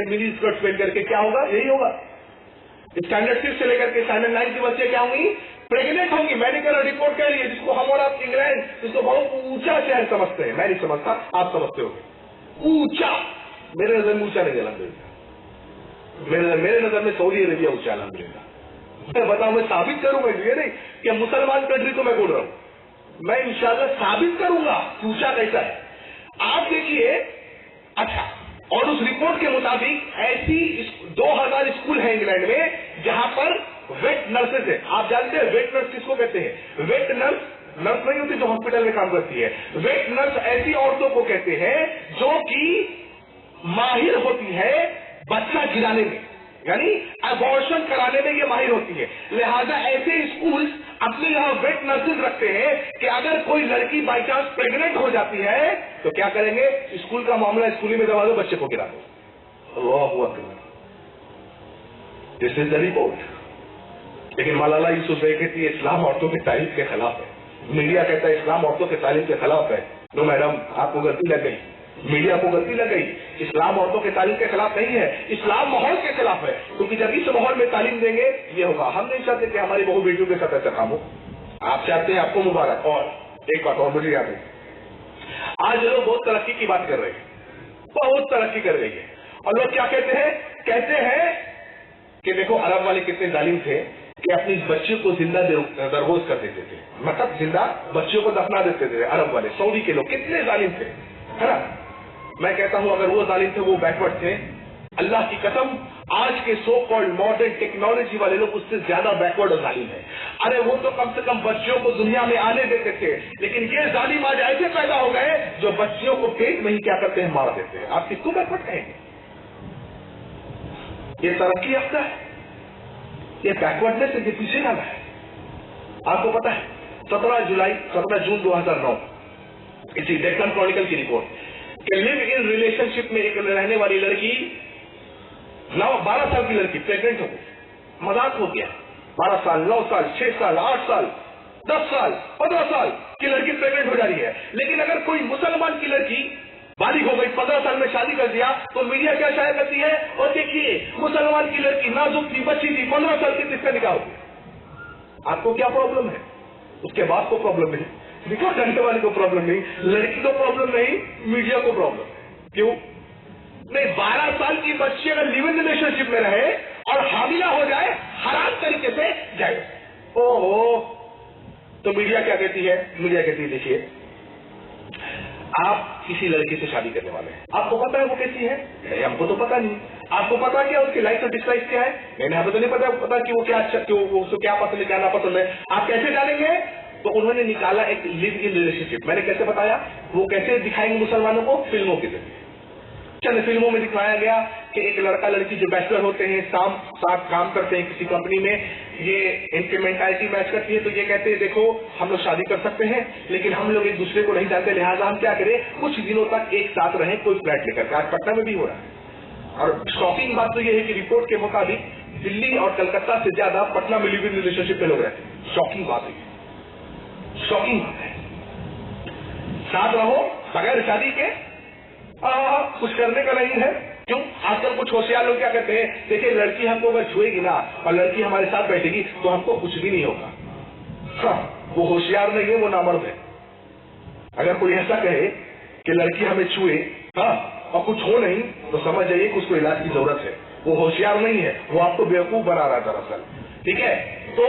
Mini skirt पहन करके क्या होगा? यही होगा। स्टैंडर्ड 6 से लेकर के स्टैंडर्ड 9 की बच्चे क्या होंगी? प्रेग्नेंट होंगी। मेडिकल रिपोर्ट कह रही है, जिसको हम और आप इंग्लैंड जिसको बहुत ऊंचा शहर समझते हैं, मैं नहीं समझता, आप समझते हो। ऊंचा, मेरे नजर में ऊंचा नहीं, अल्हम्दुलिल्लाह। मेरे नजर में सऊदी अरेबिया ऊंचा, अल्हम्दुलिल्लाह। मैं बताऊं, मैं साबित करूंगा, ये नहीं कि मुसलमान कंट्री को मैं बोल रहा हूं, मैं इंशाल्लाह साबित करूंगा ऊंचा कैसा है। आप देखिए। अच्छा, और उस रिपोर्ट के मुताबिक ऐसी 2000 स्कूल है इंग्लैंड में जहां पर वेट नर्सेस है। आप जानते हैं वेट नर्स किसको कहते हैं? वेट नर्स नर्स नहीं होती जो हॉस्पिटल में काम करती है। वेट नर्स ऐसी औरतों को कहते हैं जो कि माहिर होती है बच्चा गिराने में, यानी अबॉर्शन कराने में ये माहिर होती है। लिहाजा ऐसे स्कूल अपने यहाँ वेट नर्सेज रखते हैं कि अगर कोई लड़की बाई चांस प्रेग्नेंट हो जाती है तो क्या करेंगे? स्कूल का मामला स्कूल में दबा दो, बच्चे को गिरा दो। अल्लाहु Akbar. This is the report. लेकिन मलाला यूसुफजई कहती है इस्लाम औरतों की तारीफ के खिलाफ है। मीडिया कहता है इस्लाम औरतों की तारीफ के खिलाफ है। नो मैडम, आपको गलती लग गई, मीडिया को गलती लग गई। इस्लाम औरतों के तालीम के खिलाफ नहीं है, इस्लाम माहौल के खिलाफ है। क्योंकि जब इस माहौल में तालीम देंगे ये होगा। हम नहीं चाहते कि हमारी बहू बेटियों के साथ ऐसा काम हो। आप चाहते हैं, आपको मुबारक। और एक बात और मुझे याद है, आज लोग बहुत तरक्की की बात कर रहे हैं, बहुत तरक्की कर रही है। और लोग क्या कहते हैं? कहते हैं कि देखो अरब वाले कितने जालिम थे कि अपनी बच्चे को जिंदा दरगोश कर देते थे, मतलब जिंदा बच्चों को दफना देते थे। अरब वाले, सऊदी के लोग कितने जालिम थे, है ना? मैं कहता हूं अगर वो जालिम थे वो बैकवर्ड थे। अल्लाह की कसम, आज के सो कॉल्ड मॉडर्न टेक्नोलॉजी वाले लोग उससे ज्यादा बैकवर्ड और जालिम है। अरे वो तो कम से कम बच्चियों को दुनिया में आने देते थे, लेकिन ये जालिम आज ऐसे पैदा हो गए जो बच्चियों को पेट में ही क्या करते हैं? मार देते हैं। आप किसको बैकवर्ड कहेंगे? ये तरक्की याफ्ता है, ये बैकवर्डनेस से पीछे जाना है। आपको पता है 17 जून 2009 इसी डेक्कन क्रॉनिकल की रिपोर्ट कि लिव इन रिलेशनशिप में एक रहने वाली लड़की 12 साल की लड़की प्रेग्नेंट हो गई। मजाक हो गया। 12 साल, 9 साल, 6 साल, 8 साल, 10 साल, 15 साल की लड़की प्रेग्नेंट हो जा रही है। लेकिन अगर कोई मुसलमान की लड़की बालिग हो गई, 15 साल में शादी कर दिया, तो मीडिया क्या शाया करती है? और देखिए मुसलमान की लड़की नाजुक थी, बच्ची थी, 15 साल की, किसका निकाह हो गया। आपको क्या प्रॉब्लम है? उसके बाप को प्रॉब्लम नहीं, निकाह करने वाले को प्रॉब्लम नहीं, लड़की को प्रॉब्लम नहीं, मीडिया को प्रॉब्लम। क्यों नहीं? 12 साल की बच्ची अगर लिव इन रिलेशनशिप में रहे और हामिला हो जाए हराम तरीके से जाए, ओहो, तो मीडिया क्या कहती है? मीडिया कहती है देखिए आप किसी लड़की से शादी करने वाले हैं, आपको पता है वो कैसी है? नहीं, हमको तो पता नहीं। आपको पता क्या उसकी लाइफ और डिसलाइफ क्या है? नहीं, हमें तो नहीं पता कि वो क्या अच्छा, उसको क्या पसंद है, क्या ना पसंद है। आप कैसे जानेंगे? तो उन्होंने निकाला एक लिव इन रिलेशनशिप। मैंने कैसे बताया? वो कैसे दिखाएंगे मुसलमानों को? फिल्मों के जरिए। चंद फिल्मों में दिखाया गया कि एक लड़का लड़की जो बैचलर होते हैं, साथ काम करते हैं किसी कंपनी में, ये इनकी मेंटालिटी मैच करती है, तो ये कहते हैं देखो हम लोग शादी कर सकते हैं लेकिन हम लोग एक दूसरे को नहीं जानते, लिहाजा हम क्या करें, कुछ दिनों तक एक साथ रहें कोई फ्लैट लेकर। आज पटना में भी हो रहा है। और शॉकिंग बात तो ये है कि रिपोर्ट के मुताबिक दिल्ली और कलकत्ता से ज्यादा पटना में लिव इन रिलेशनशिप में लोग रहते हैं। शॉकिंग बात है, शॉकिंग बात है। साथ रहो बगैर शादी के, कुछ करने का नहीं है। क्यों? आजकल कुछ होशियार लोग क्या कहते हैं, देखिए लड़की हमको अगर छुएगी ना और लड़की हमारे साथ बैठेगी तो हमको कुछ भी नहीं होगा। हाँ, वो होशियार नहीं है, वो नामर्द है। अगर कोई ऐसा कहे कि लड़की हमें छुए हाँ और कुछ हो नहीं तो समझ जाइए कि उसको इलाज की जरूरत है। वो होशियार नहीं है, वो आपको बेवकूफ बना रहा है दरअसल। ठीक है, तो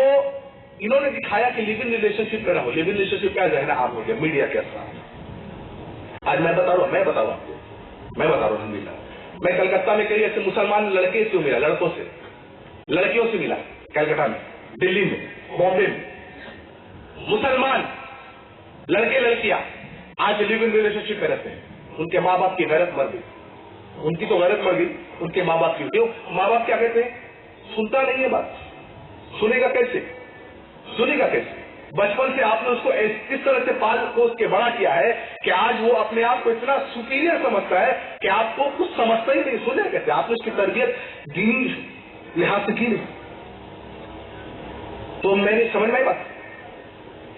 इन्होंने दिखाया कि लिव इन रिलेशनशिप में रहो। लिव इन रिलेशनशिप क्या है ना, आप हो गया मीडिया के साथ। आज मैं बता रहा हूँ आपको, मैं बता रहा हूँ। मैं कलकत्ता में कई ऐसे मुसलमान लड़के से मिला, लड़कों से, लड़कियों से मिला, कलकत्ता में, दिल्ली में, बॉम्बे में, मुसलमान लड़के लड़कियां आज लिव इन रिलेशनशिप में रहते हैं। उनके माँ बाप की गैरत मर गई, उनकी तो गैरत मर गई, उनके माँ बाप की। क्यों? माँ बाप क्या कहते हैं? सुनता नहीं है बात, सुनेगा कैसे? सुनेगा कैसे? बचपन से आपने उसको इस तरह से पाल पोस के बड़ा किया है कि आज वो अपने आप को इतना सुपीरियर समझता है कि आपको कुछ समझता ही नहीं। सुने कैसे? आपने उसकी तरबियत दीनी लिहाज से की नहीं। तो मैंने समझ में बात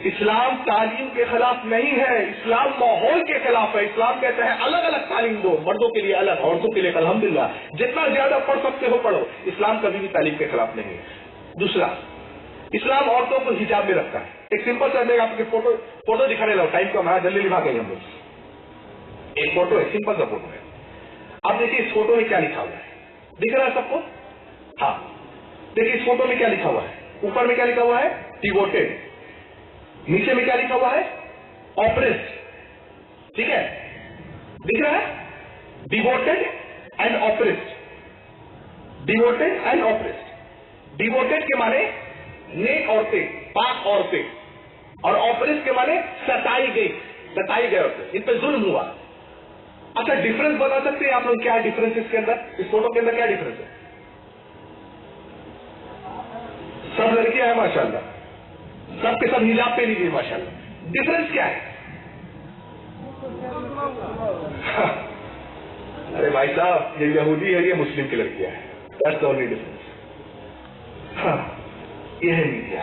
اسلام تعلیم کے خلاف نہیں ہے، اسلام ماحول کے خلاف ہے. اسلام کہتا ہے الگ الگ تعلیم دو، مردوں کے لیے الگ، عورتوں کے لیے الحمدللہ جتنا زیادہ پڑھ سکتے ہو پڑھو. اسلام کبھی بھی تعلیم کے خلاف نہیں ہے. دوسرا، اسلام عورتوں کو حجاب میں رکھتا ہے. ایک سمپل سا میں آپ کے فوٹو دکھانے لگا، ٹائم کم ہے، جلدی بھاگ گئے ہم لوگ. ایک فوٹو ہے، سمپل سا فوٹو ہے. آپ دیکھیے اس فوٹو میں کیا لکھا ہوا ہے، دکھ رہا ہے سب کو؟ ہاں دیکھیے اس فوٹو میں کیا لکھا ہوا ہے. اوپر میں کیا لکھا ہوا ہے؟ ڈیووٹیڈ. نیچے میں کیا لکھا ہوا ہے؟ آپریسڈ. ٹھیک ہے، دکھ رہا ہے؟ Devoted and oppressed. Devoted and oppressed. Devoted کے معنی نیک عورتیں، پاک عورتیں، اور آپریسڈ کے معنی ستائی گئی عورتیں، ان پہ ظلم ہوا. اچھا ڈفرنس بتا سکتے ہیں آپ لوگ کیا ڈفرنس اس کے اندر، اس فوٹو کے اندر کیا ڈفرنس ہے؟ سب لڑکیاں ہیں ماشاءاللہ، سب کے سب حجاب پہ لیجیے ماشاءاللہ. ڈفرنس کیا ہے؟ ارے بھائی صاحب یہ یہودی ہے، یہ مسلم کی لڑکیاں ہیں. That's the only difference. ہاں یہ ہے میڈیا.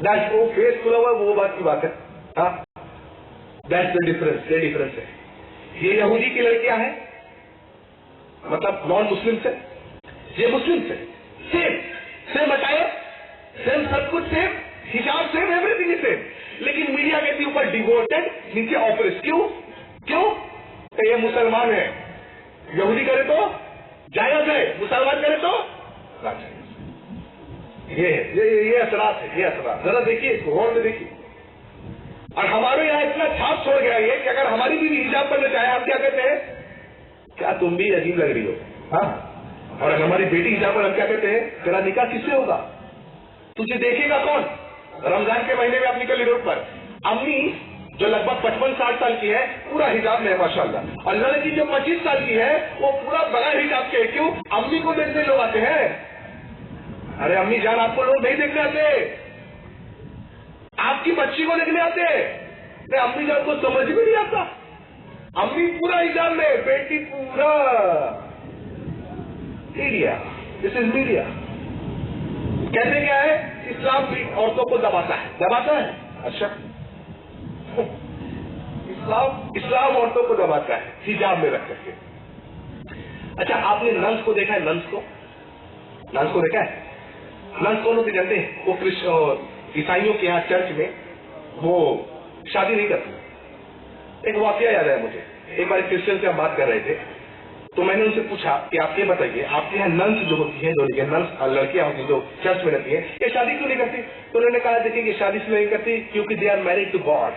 That's وہ فیس کھلا ہوا وہ بات کی بات ہے. ہاں That's the difference. یہ ڈفرنس ہے. یہ یہودی کی لڑکیاں ہیں مطلب نان مسلم سے، یہ مسلم سے. سیم اٹائر، سیم سب کچھ سیم، حجاب سیم، ایوری تھنگ سیم. لیکن میڈیا کہتی اوپر ڈیووٹیڈ، نیچے آپریس. کیوں کہ یہ مسلمان ہے. یہودی کرے تو جائز ہے، مسلمان کرے تو یہ اثرات ہے. یہ اثرات ذرا دیکھیے، اس کو غور سے دیکھیے. اور ہمارے یہاں اتنا چھاپ چھوڑ گیا یہ کہ اگر ہماری بھی حجاب کرنا چاہے ہم کیا کہتے ہیں؟ کیا تم بھی عجیب لگ رہی ہو. ہاں اور اگر ہماری بیٹی حجاب پر ہم کیا کہتے ہیں؟ تیرا نکاح کس سے ہوگا؟ تجھے دیکھے گا کون؟ رمضان کے مہینے میں آپ نکلی روڈ پر، امی جو لگ بھگ 55-60 سال کی ہے پورا حجاب میں ہے ماشاءاللہ، اور لڑکی جو 25 سال کی ہے وہ پورا بغیر حجاب کے. کیوں؟ امی کو دیکھنے لوگ آتے ہیں. ارے امی جان آپ کو لوگ نہیں دیکھنے آتے، آپ کی بچی کو دیکھنے آتے. امی جان کو سمجھ بھی نہیں آتا. امی پورا حجاب میں، بیٹی پورا. Media, this is media. کہتے کیا ہے؟ اسلام بھی عورتوں کو دباتا ہے. اچھا اسلام عورتوں کو دباتا ہے حجاب میں رکھ کر کے. اچھا آپ نے ننس کو دیکھا ہے؟ ننس کو دیکھا ہے؟ ننس کون ہوتے جانتے ہیں؟ وہ عیسائیوں کے یہاں چرچ میں وہ شادی نہیں کرتی. ایک واقعہ یاد ہے مجھے. ایک بار کرسچن سے ہم بات کر رہے تھے تو میں نے ان سے پوچھا کہ آپ یہ بتائیے آپ کے یہاں ننس جو ہوتی ہے، جو ننس لڑکیاں ہوتی ہیں جو چرچ میں رہتی ہیں، یہ شادی کیوں نہیں کرتی؟ تو انہوں نے کہا دیکھیے کہ شادی سے نہیں کرتی کیونکہ they are married to God.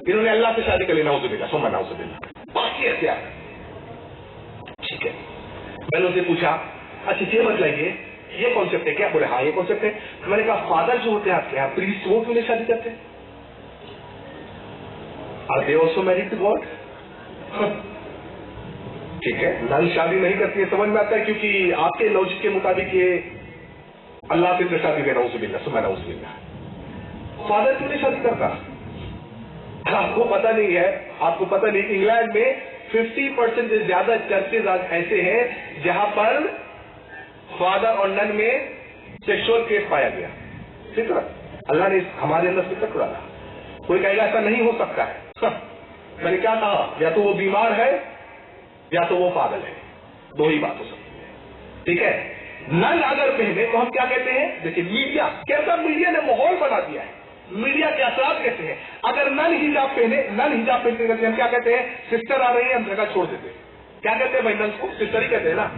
انہوں نے اللہ سے شادی کر لینا ہوتا دیکھا سو ناؤ سے دینا باقی اختیار. ٹھیک ہے، میں نے ان سے پوچھا اچھا یہ بتلائیے یہ کانسیپٹ ہے کیا؟ بولے ہاں یہ کانسیپٹ ہے. میں نے کہا فادر جو ہوتے ہیں آپ کے یہاں پریسٹ، وہ کیوں نہیں شادی کرتے؟ Are they also married to God? ٹھیک ہے، نن شادی نہیں کرتی ہے، سمجھ میں آتا ہے کیونکہ آپ کے لوجک کے مطابق یہ اللہ سے شادی دینا اسے ملنا سمجھنا اسے ملنا. فادر کیوں نہیں شادی کرتا؟ آپ کو پتا نہیں ہے، آپ کو پتا نہیں. انگلینڈ میں 50% سے زیادہ چرچز آج ایسے ہیں جہاں پر فادر اور نن میں سیکشل کیس پایا گیا. فطر اللہ نے ہمارے اندر فطر ڈالا. کوئی کہے گا ایسا نہیں ہو سکتا ہے. میں نے کیا کہا؟ یا تو وہ بیمار ہے یا تو وہ پاگل ہے، دو ہی بات ہو سکتی ہے. ٹھیک ہے، نن اگر پہنے تو ہم کیا کہتے ہیں؟ دیکھیے میڈیا کیسا میڈیا نے ماحول بنا دیا ہے. میڈیا کے اثرات کیسے ہیں؟ اگر نن حجاب پہنتے ہیں ہم کیا کہتے ہیں؟ سسٹر آ رہی ہے، ہم جگہ چھوڑ دیتے ہیں. کیا کہتے ہیں بھائی؟ نن کو سسٹر ہی کہتے ہیں نا.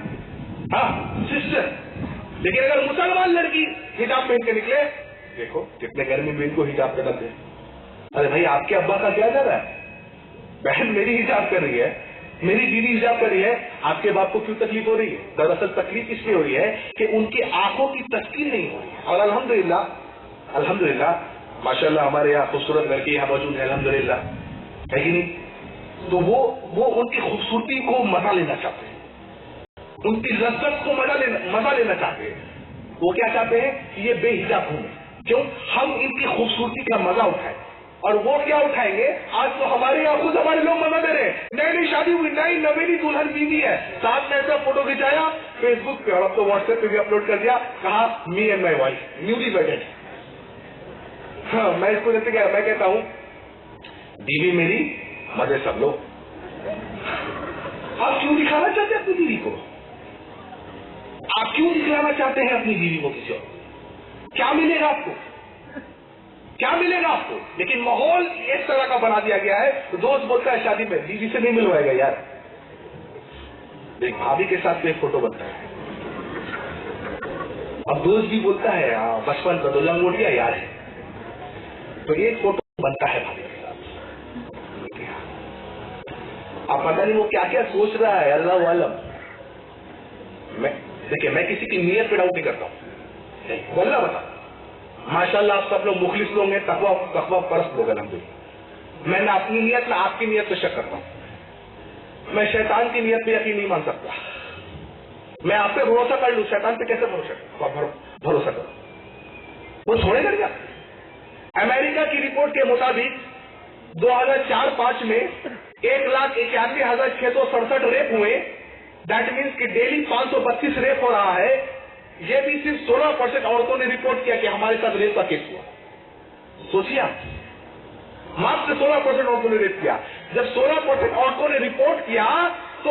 ہاں سسٹر. لیکن اگر مسلمان لڑکی حجاب پہن کے نکلے، دیکھو کتنے گرمی میں ان کو حجاب کرنا دے. ارے بھائی آپ کے ابا کا کیا جا رہا ہے؟ بہن میری حجاب کر رہی ہے، میری دیدی حجاب کر رہی ہے، آپ کے باپ کو کیوں تکلیف ہو رہی ہے؟ دراصل تکلیف اس لیے ہو رہی ہے کہ ان کی آنکھوں کی تسکین نہیں ہو رہی ہے. اور الحمدللہ ماشاءاللہ ہمارے یہاں خوبصورت لڑکی یہاں موجود ہے الحمدللہ، ہے کہ نہیں؟ تو وہ ان کی خوبصورتی کو مزہ لینا چاہتے ہیں، ان کی لذت کو مزہ لینا چاہتے ہیں. وہ کیا چاہتے ہیں کہ یہ بے حجاب ہوں. کیوں؟ ہم ان کی خوبصورتی کا مزہ اٹھائیں. اور وہ کیا اٹھائیں گے؟ آج تو ہمارے یہاں خود ہمارے لوگ مزہ دے رہے ہیں. نئی شادی ہوئی، نئی نویلی دلہن بیوی ہے، ساتھ میں ایسا فوٹو کھنچایا فیس بک پہ اور اب تو واٹس ایپ پہ بھی اپلوڈ کر دیا، کہا me and my wife newly wedded. हाँ, मैं इसको जैसे क्या मैं कहता हूँ, बीवी मेरी मजे सब लोग। आप क्यों दिखाना चाहते हैं अपनी बीवी को? आप क्यों दिखाना चाहते हैं अपनी बीवी को किसी और? क्या मिलेगा आपको? क्या मिलेगा आपको? लेकिन माहौल इस तरह का बना दिया गया है, तो दोस्त बोलता है शादी में बीवी से नहीं मिलवाएगा यार। देख भाभी के साथ एक फोटो बनता है, अब दोस्त भी बोलता है बचपन का तो लंगोटिया यार है, तो एक फोटो बनता है भाभी के साथ। अब पता नहीं वो क्या क्या सोच रहा है, अल्लाह वालम। देखिए मैं किसी की नीयत पे डाउट नहीं करता हूँ, वल्लाह बता, माशाल्लाह आप सब लोग मुखलिस लोग हैं, तकवा परस्त लोग अल्हम्दुलिल्लाह। मैं ना अपनी नीयत ना आपकी नीयत पे शक करता हूँ। मैं शैतान की नीयत पे यकीन नहीं मान सकता। मैं आप पे भरोसा कर लूं, शैतान पे कैसे भरोसा करूं? वो छोड़ेगा क्या? अमेरिका की रिपोर्ट के मुताबिक 2004-5 में 1,91,667 रेप हुए। दैट मीन्स कि डेली 532 रेप हो रहा है। ये भी सिर्फ 16% औरतों ने रिपोर्ट किया कि हमारे साथ रेप का केस हुआ। सोचिए आप, मात्र 16% औरतों ने रेप किया। जब 16% औरतों ने रिपोर्ट किया तो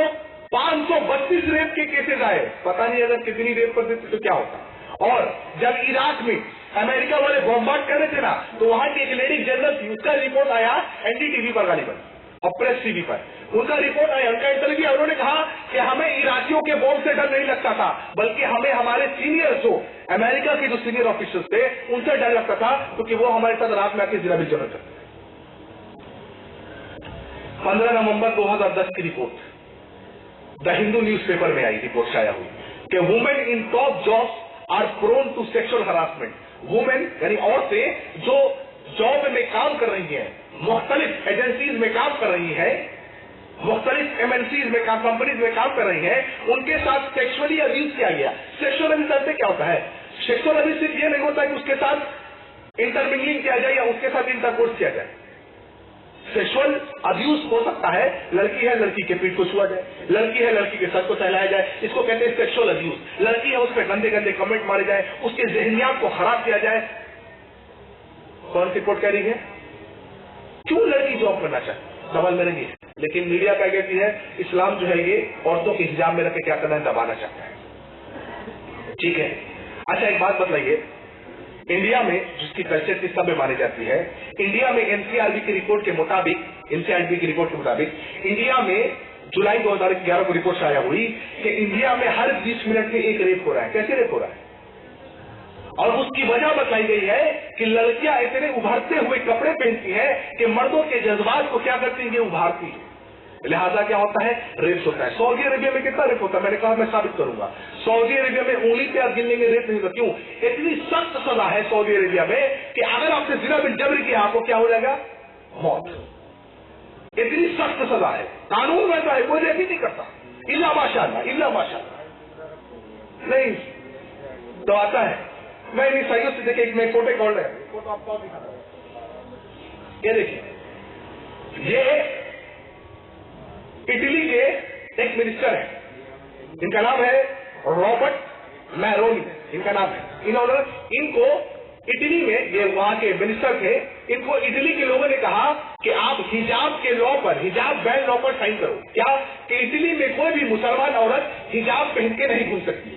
532 रेप के केसेस आए। पता नहीं अगर कितनी रेप कर देते तो क्या होता। और जब इराक में अमेरिका वाले बॉम्बार्ड कर रहे थे ना, तो वहां की एक लेडी जनरल थी, उसका रिपोर्ट आया एनडीटीवी पर, गालिबन और प्रेस टीवी पर उनका रिपोर्ट आया, उनका इंटरव्यू। उन्होंने कहा कि हमें इराकियों के बॉम्ब से डर नहीं लगता था, बल्कि हमें हमारे सीनियर जो अमेरिका के जो सीनियर ऑफिसर्स थे उनसे डर लगता था, क्योंकि वो हमारे साथ रात में आके जिना भी जरूरत करते। 15 नवंबर 2010 की रिपोर्ट द हिंदू न्यूज़पेपर में आई, रिपोर्ट शाया हुई कि women in top jobs are prone to sexual harassment. Women यानी औरतें जो जॉब में काम कर रही हैं, मुख्तलिफ एजेंसीज में काम कर रही है, मुख्तलिफ एमएनसीज में काम, कंपनीज में काम कर रही है, उनके साथ सेक्सुअली अब्यूज किया गया। सेक्सुअल अब्यूज करते क्या होता है? सेक्सुअल अब्यूज सिर्फ ये नहीं होता कि उसके साथ इंटरमिंगलिंग किया जाए या उसके साथ इंटरकोर्स किया जाए। सेक्सुअल अब्यूज हो सकता है, लड़की है लड़की के पीठ को छुआ जाए, लड़की है लड़की के सर को सहलाया जाए, इसको कहते हैं सेक्सुअल अब्यूज। लड़की है उस पर गंदे गंदे कमेंट मारे जाए, उसके ज़हनियात को खराब किया जाए। कौन सी रिपोर्ट कह रही है? क्यों लड़की जॉब करना चाहे? सवाल मेरे लिए। लेकिन मीडिया क्या कहती है? इस्लाम जो है ये औरतों के हिजाब में रख के क्या करना है? दबाना चाहता है। ठीक है, अच्छा एक बात बताइए, इंडिया में जिसकी कल्चर की सब में मानी जाती है, इंडिया में एनसीआरबी की रिपोर्ट के मुताबिक इंडिया में जुलाई 2011 को रिपोर्ट आया हुई कि इंडिया में हर 20 मिनट में एक रेप हो रहा है। कैसे रेप हो रहा है? और उसकी वजह बताई गई है कि लड़कियां इतने उभरते हुए कपड़े पहनती हैं कि मर्दों के जज्बात को क्या करती है? उभारती है। लिहाजा क्या होता है? रेप होता है। सऊदी अरेबिया में कितना रेप होता है? मैंने कहा मैं साबित करूंगा। सऊदी अरेबिया में उंगली पे आप गिन लेंगे रेप नहीं होता। क्यों? इतनी सख्त सजा है सऊदी अरेबिया में कि अगर आपने जिना बिन जबर किया आपको क्या हो जाएगा? मौत। इतनी सख्त सजा है, कानून वैसा है, कोई रेप ही नहीं करता, इल्ला माशाअल्लाह नहीं तो आता है। मैं इन ईसाइयों से देखिए, एक मैं फोटो कॉल है, फोटो आपको दिखाता हूं। ये देखिए, ये इटली के एक मिनिस्टर है, इनका नाम है रॉबर्ट मैरोनी, इनका नाम है। इनको इटली में, ये वहां के मिनिस्टर थे, इनको इटली के लोगों ने कहा कि आप हिजाब के लॉ पर, हिजाब बैन लॉ पर साइन करो। क्या कि इटली में कोई भी मुसलमान औरत हिजाब पहन के नहीं घूम सकती।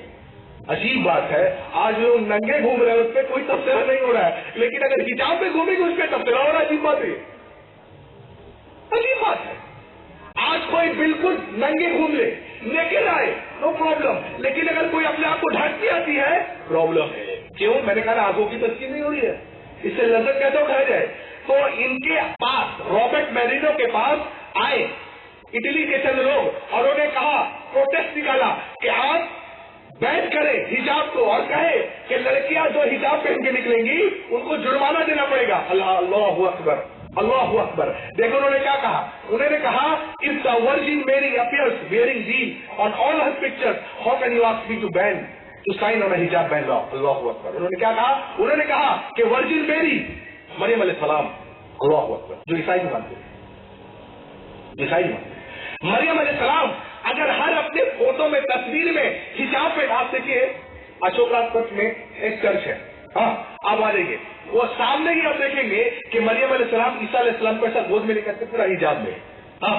अजीब बात है, आज लोग नंगे घूम रहे हैं, उस पर कोई तबसरा नहीं हो रहा है, लेकिन अगर हिजाब में घूमेंगे उस पर तबसरा हो रहा है। अजीब बात है, अजीब बात है। आज कोई बिल्कुल नंगे घूम ले, नेकेड आए, नो प्रॉब्लम, लेकिन अगर कोई अपने आप को ढकती आती है, प्रॉब्लम है। क्यों? मैंने कहा आंखों की तस्कीन नहीं हो रही है, इससे लज्जत कैसे उठाया जाए? तो इनके पास, रॉबर्ट मैरिनो के पास आए इटली के चंद लोग, और उन्होंने कहा, प्रोटेस्ट निकाला कि आप बैन करें हिजाब को, और कहे कि लड़कियां जो हिजाब पहन के निकलेंगी उनको जुर्माना देना पड़ेगा। अल्लाहु अकबर, अल्लाहु अकबर। देखो उन्होंने क्या कहा? उन्होंने कहा, if the Virgin Mary appears wearing jeans on all her pictures, how can you ask me to ban to sign on a hijab ban law? अल्लाहु अकबर। उन्होंने क्या कहा? उन्होंने कहा कि वर्जिन मेरी मरियम अलैहिस्सलाम, अल्लाहु अकबर, जो ईसाई मानते, ईसाई मानते, मरियम अलैहिस्सलाम अगर हर अपने फोटो में, तस्वीर में हिजाब पे, आप देखिए अशोक राजपथ में एक चर्च है, हाँ, आप आ जाइए, वो सामने ही आप देखेंगे कि मरियम अलैहिस्सलाम ईसा अलैहिस्सलाम को ऐसा गोद में लेकर के पूरा हिजाब में। हाँ,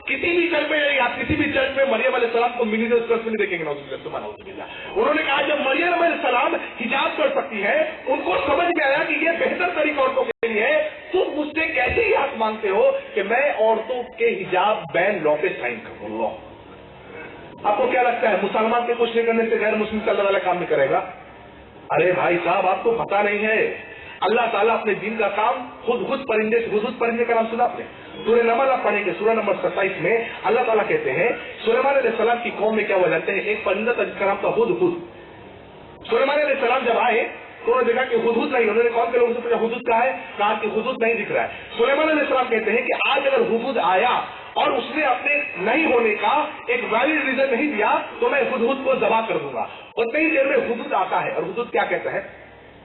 किसी भी चर्च में जाइए आप, किसी भी चर्च में मरियम अलैहिस्सलाम को मिनी चर्च में नहीं देखेंगे। उन्होंने कहा जब मरियम अलैहिस्सलाम हिजाब कर सकती है, उनको समझ में आया कि ये बेहतर तरीका औरतों के लिए है, तो मुझसे कैसे ही आप मांगते हो कि मैं औरतों के हिजाब बैन लॉ पे साइन करूँ? आपको क्या लगता है मुसलमान के कुछ नहीं करने से गैर मुस्लिम चलने वाला काम नहीं करेगा? अरे भाई साहब, आपको पता नहीं है, अल्लाह ताला अपने दीन का काम खुद परिंदे का नाम सुना आपने? सूरह नमल आप पढ़ेंगे, सूरह नंबर 27 में अल्लाह ताला कहते हैं सुलेमान अलैहिस्सलाम की कौम में क्या हुआ जानते हैं? एक परिंदा था जिसका नाम था हुदहुद। सुलेमान अलैहिस्सलाम जब आए तो उन्होंने देखा कि हुदहुद नहीं, उन्होंने कौन के लोगों से पूछा हुदहुद कहाँ है? कहा कि हुदहुद नहीं दिख रहा है। सुलेमान अलैहिस्सलाम कहते हैं कि आज अगर हुदहुद आया और उसने अपने नहीं होने का एक वैलिड रीजन नहीं दिया तो मैं हुदहुद को जबा कर दूंगा। उतनी ही देर में हुदहुद आता है और हुदहुद क्या कहता है?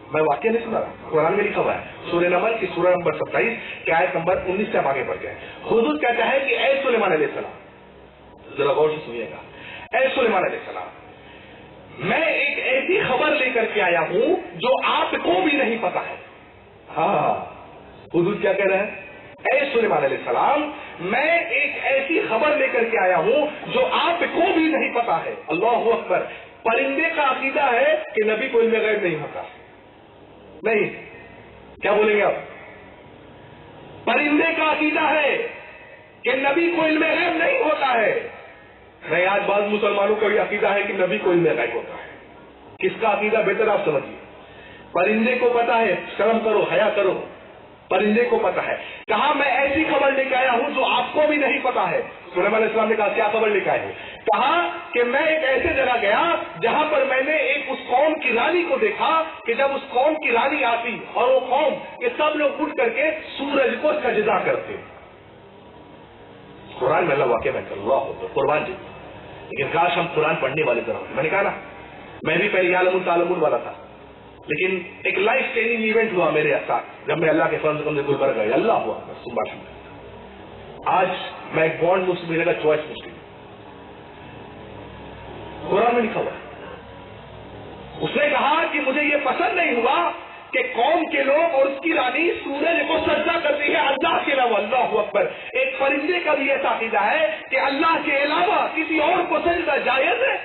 मैं वाक्य नहीं सुना रहा, कुरान में लिखा हुआ है सूरह नमल की सूरह नंबर 27 के आयत नंबर 19 से आप आगे बढ़ गए। हुदहुद कहता है कि ऐ सुलेमान अलैहिस्सलाम, जरा गौर से सुनिएगा, ऐ सुलेमान अलैहिस्सलाम, मैं एक ऐसी खबर लेकर के आया हूं जो आपको भी नहीं पता है। हाँ, हुदहुद क्या कह रहे हैं? ऐ सुलेमान अलैहिस्सलाम, मैं एक ऐसी खबर लेकर के आया हूं जो आपको भी नहीं पता है। अल्लाहु अकबर। परिंदे का अकीदा है कि नबी को इल्म गैब नहीं होता। नहीं, क्या बोलेंगे आप? परिंदे का अकीदा है कि नबी को इल्म गैब नहीं होता है। नहीं, आज बाद मुसलमानों का भी अकीदा है कि नबी को इल्म गैब होता है। किसका अकीदा बेहतर आप समझिए। परिंदे को पता है, शर्म करो, हया करो, परिंदे को पता है। कहा मैं ऐसी खबर लेकर आया हूं जो आपको भी नहीं पता है। सुलेमान अलैहिस्सलाम ने कहा क्या खबर लेकर आए हो? कहा कि मैं एक ऐसे जगह गया जहां पर मैंने एक उस कौम की रानी को देखा कि जब उस कौम की रानी आती और वो कौम के सब लोग उठ करके सूरज को सजदा करते। कुरान में अल्लाह वाकई में अल्लाह हो कुर्बान जी, लेकिन काश हम कुरान पढ़ने वाले तरह होते। मैंने कहा ना, मैं भी पहले यालमुन तालमुन वाला था, लेकिन एक लाइफ चेंजिंग इवेंट हुआ मेरे साथ जब मैं अल्लाह के फर्ज को गुलबर्ग गया। अल्लाह हुआ सुबह। आज मैं एक बॉन्ड मुस्लिम का चॉइस मुस्लिम, कुरान में लिखा हुआ। उसने कहा कि मुझे ये पसंद नहीं हुआ कि कौम के लोग और उसकी रानी सूरज को सजदा करती है अल्लाह के अलावा। अल्लाह अकबर। एक परिंदे का भी ऐसा अकीदा है कि अल्लाह के अलावा किसी और को सजदा जायज है।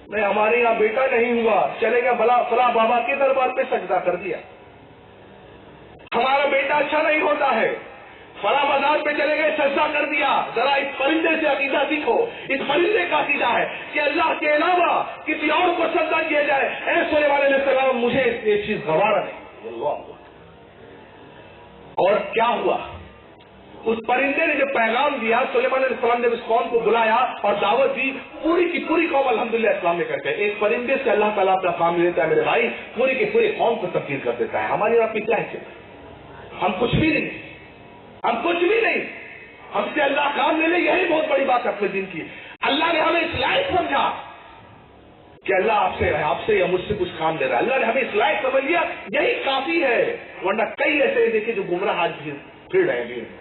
नहीं, हमारे यहाँ बेटा नहीं हुआ, चले गया फला बाबा के दरबार पे सजदा कर दिया। हमारा बेटा अच्छा नहीं होता है, फला बाजार पे चले गए, सजदा कर दिया। जरा इस परिंदे से अकीदा सीखो। इस परिंदे का अकीदा है कि अल्लाह के अलावा किसी और को सजदा किया जाए। ऐ सुलेमान अलैहिस्सलाम, मुझे ये चीज गवारा नहीं। और क्या हुआ? उस परिंदे ने जब पैगाम दिया, सुलेमान अलैहिस्सलाम ने उस कौम को बुलाया और दावत दी। पूरी की पूरी कौम अल्हम्दुलिल्लाह इस्लाम में करके। एक परिंदे से अल्लाह ताला अपना काम लेता है मेरे भाई, पूरी की पूरी कौम को तब्दील कर देता है। हमारी और आपकी क्या है? हम कुछ भी नहीं, हम कुछ भी नहीं। हमसे अल्लाह काम ले ले, यही बहुत बड़ी बात है अपने दिन की। अल्लाह ने हमें इस लायक समझा कि अल्लाह आपसे या मुझसे कुछ काम ले रहा है। अल्लाह ने हमें इस लायक समझ लिया, यही काफी है। वरना कई ऐसे देखे जो गुमराह आज भी फिर रहे हैं।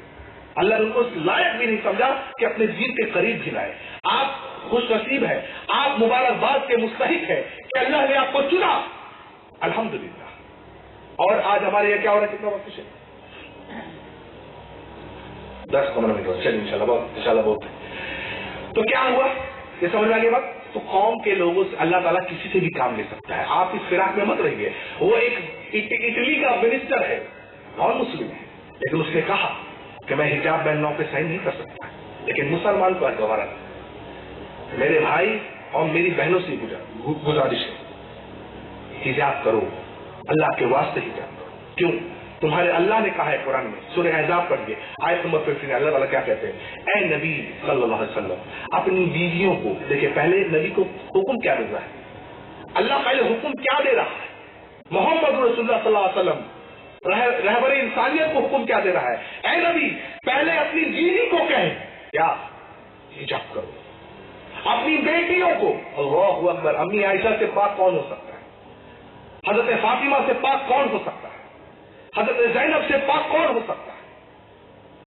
अल्लाह ने उनको लायक भी नहीं समझा कि अपने दीन के करीब भी लाए। आप खुश नसीब है, आप मुबारकबाद के मुस्तहिक है कि अल्लाह ने आपको चुना। अल्हम्दुलिल्लाह। और आज हमारे यहाँ क्या हो रहा है? कितना वक्त है? 10-15 मिनट। चलिए इंशाल्लाह बहुत। तो क्या हुआ ये समझ में आ गया बात? तो कौम के लोगों से अल्लाह ताला किसी से भी काम ले सकता है। आप इस फिराक में मत रहिए। वो एक इटली का मिनिस्टर है और मुस्लिम है, लेकिन उसने कहा कि मैं हिजाब बैन लॉ पे साइन नहीं कर सकता, लेकिन मुसलमान को गवारा। मेरे भाई और मेरी बहनों से गुजारिश है, हिजाब करो, अल्लाह के वास्ते हिजाब करो। क्यों? तुम्हारे अल्लाह ने कहा है कुरान में, सूरह अहज़ाब पढ़िए आयत नंबर 15। अल्लाह ताला क्या कहते हैं? ऐ नबी सल्लल्लाहु अलैहि वसल्लम, अपनी बीवियों को, देखिए पहले नबी को हुक्म क्या दे रहा है? अल्लाह पहले हुक्म क्या दे रहा है? मोहम्मद रसूलुल्लाह सल्लल्लाहु अलैहि वसल्लम रहबर इंसानियत को हुक्म क्या दे रहा है? ऐ नबी, पहले अपनी बीवी को कहे क्या? हिजाब करो। अपनी बेटियों को, अल्लाहु अकबर, अम्मी आयशा से पाक कौन हो सकता है? हजरत फातिमा से पाक कौन हो सकता है? हजरत ज़ैनब से पाक कौन हो सकता है?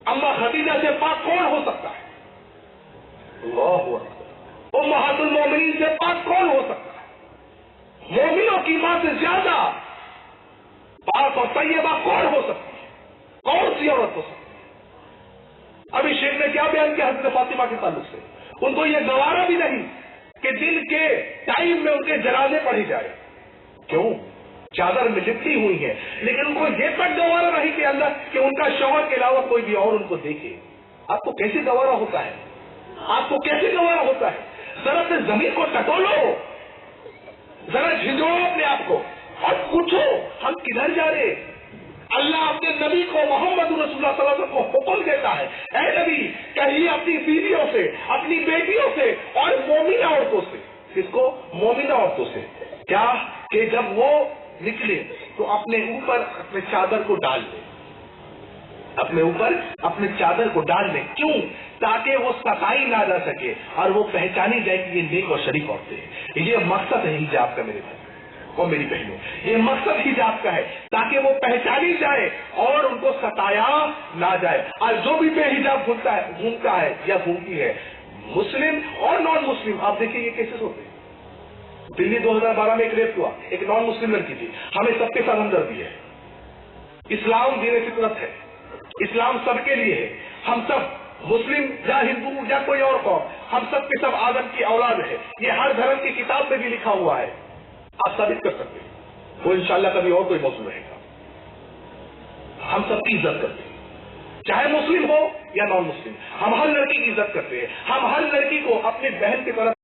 अम्मा खदीजा से पाक कौन हो सकता है? अल्लाहु अकबर। उम्महातुल मोमिनीन से पाक कौन हो सकता है? मोमिनों की فاطمہ سے زیادہ پاک اور طیبہ کون ہو سکتی ہے؟ کون سی عورت ہو سکتی ہے؟ ابھی شیخ نے کیا بیان کیا حضرت فاطمہ کے تعلق سے؟ ان کو یہ گوارا بھی نہیں کہ دن کے ٹائم میں ان کے جنازے پڑھی جائے. کیوں؟ چادر میں لپٹی ہوئی ہے. لیکن ان کو یہ تک گوارا نہیں کہ اللہ کہ ان کا شوہر کے علاوہ کوئی بھی اور ان کو دیکھے. آپ کو کیسے گوارا ہوتا ہے؟ آپ کو کیسے گوارا ہوتا ہے؟ ذرا سے زمین کو ٹٹولو, ذرا جھنجھوڑو اپنے آپ کو اور پوچھو ہم کدھر جا رہے. اللہ اپنے نبی کو محمد رسول اللہ صلی اللہ علیہ وسلم کو حکم دیتا ہے, اے نبی کہیے اپنی بیویوں سے, اپنی بیٹیوں سے اور مومنہ عورتوں سے. کس کو؟ مومنہ عورتوں سے. کیا کہ جب وہ نکلے تو اپنے اوپر اپنے چادر کو ڈال لے, اپنے اوپر اپنے چادر کو ڈال لیں. کیوں؟ تاکہ وہ ستائی نہ جا سکے اور وہ پہچانی جائے کہ یہ نیک اور شریف عورتیں ہیں. یہ مقصد ہے حجاب کا میرے بھائی اور میری بہنوں, یہ مقصد حجاب کا ہے تاکہ وہ پہچانی جائے اور ان کو ستایا نہ جائے. اور جو بھی بے حجاب گھومتا ہے یا گھومتی ہے, مسلم اور نان مسلم, آپ دیکھیں یہ کیسز ہوتے ہیں. دلی 2012 میں ایک ریپ ہوا, ایک نان مسلم لڑکی تھی. ہمیں سب کے ساتھ ہمدردی ہے. اسلام دین فطرت ہے, اسلام سب کے لیے ہے. ہم سب مسلم یا ہندو یا کوئی اور قوم, ہم سب کے سب آدم کی اولاد ہے. یہ ہر دھرم کی کتاب میں بھی لکھا ہوا ہے, آپ ثابت کر سکتے ہیں. وہ انشاءاللہ کبھی اور کوئی موضوع رہے گا. ہم سب کی عزت کرتے ہیں, چاہے مسلم ہو یا نان مسلم. ہم ہر لڑکی کی عزت کرتے ہیں. ہم ہر لڑکی کو اپنی بہن کی طرف